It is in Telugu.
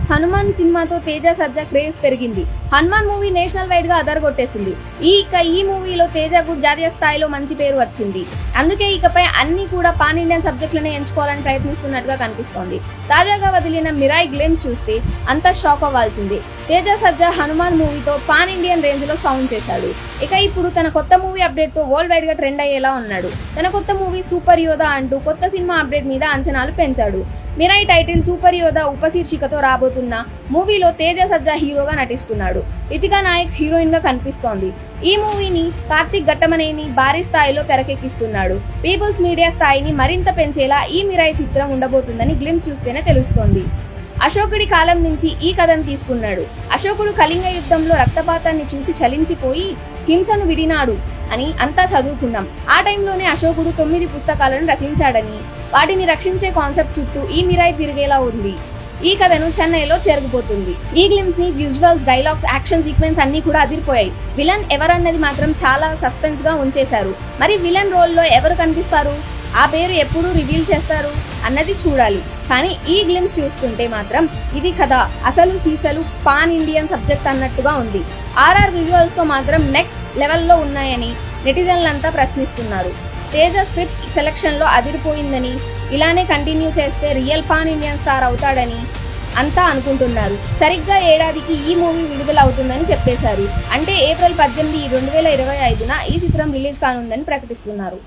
హనుమాన్ సినిమాతో తేజ సజ్జా క్రేజ్ పెరిగింది. హనుమాన్ మూవీ నేషనల్ వైడ్ గా అదరగొట్టేసింది. ఈ మూవీలో తేజకు జాతీయ స్థాయిలో మంచి పేరు వచ్చింది. అందుకే ఇకపై అన్ని కూడా పాన్ ఇండియన్ సబ్జెక్టులనే ఎంచుకోవాలని ప్రయత్నిస్తున్నట్టుగా కనిపిస్తోంది. తాజాగా వదిలిన మిరాయి గ్లిమ్స్ చూస్తే అంతా షాక్ అవ్వాల్సిందే. తేజ సజ్జా హనుమాన్ మూవీతో పాన్ ఇండియన్ రేంజ్ లో సౌండ్ చేశాడు. ఇక ఇప్పుడు తన కొత్త మూవీ అప్డేట్ తో వరల్డ్ వైడ్ గా ట్రెండ్ అయ్యేలా ఉన్నాడు. తన కొత్త మూవీ సూపర్ యోధా అంటూ కొత్త సినిమా అప్డేట్ మీద అంచనాలు పెంచాడు. మిరాయి టైటిల్ సూపర్ యోధా ఉపశీర్షికతో రాబోతున్న మూవీలో తేజ సజ్జా హీరోగా నటిస్తున్నాడు. రితికా నాయక్ హీరోయిన్ గా కనిపిస్తోంది. ఈ మూవీని కార్తిక్ ఘట్టమనేని భారీ స్థాయిలో తెరకెక్కిస్తున్నాడు. పీపుల్స్ మీడియా స్థాయిని మరింత పెంచేలా ఈ మిరాయి చిత్రం ఉండబోతుందని గ్లిమ్స్ చూస్తేనే తెలుస్తోంది. అశోకుడి కాలం నుంచి ఈ కథను తీసుకున్నాడు. అశోకుడు కళింగ యుద్ధంలో రక్తపాతాన్ని చూసి చలించిపోయి హింసను విడినాడు అని అంతా చదువుకున్నాం. ఆ టైంలోనే అశోకుడు 9 పుస్తకాలను రచించాడని, వాటిని రక్షించే కాన్సెప్ట్ చుట్టూ ఈ మిరాయి తిరిగేలా ఉంది. ఈ కథను చెన్నైలో జరగబోతుంది. ఈ గ్లిమ్స్ ని విజువల్స్, డైలాగ్స్, యాక్షన్ సీక్వెన్స్ అన్ని కూడా అదిరిపోయాయి. విలన్ ఎవరన్నది మాత్రం చాలా సస్పెన్స్ గా ఉంచేశారు. మరి విలన్ రోల్ లో ఎవరు కనిపిస్తారు, ఆ పేరు ఎప్పుడు రివీల్ చేస్తారు అన్నది చూడాలి. కానీ ఈ గ్లిమ్స్ చూస్తుంటే మాత్రం ఇది కథ అసలు సీసలు పాన్ ఇండియన్ సబ్జెక్ట్ అన్నట్టుగా ఉంది. ఆర్ఆర్ విజువల్స్ తో మాత్రం నెక్స్ట్ లెవెల్లో ఉన్నాయని నెటిజన్లంతా ప్రశ్నిస్తున్నారు. తేజ స్క్రిప్ట్ సెలక్షన్ లో అదిరిపోయిందని, ఇలానే కంటిన్యూ చేస్తే రియల్ పాన్ ఇండియన్ స్టార్ అవుతాడని అంతా అనుకుంటున్నారు. సరిగ్గా ఏడాదికి ఈ మూవీ విడుదల అవుతుందని చెప్పేశారు. అంటే ఏప్రిల్ 18, 2025న ఈ చిత్రం రిలీజ్ కానుందని ప్రకటిస్తున్నారు.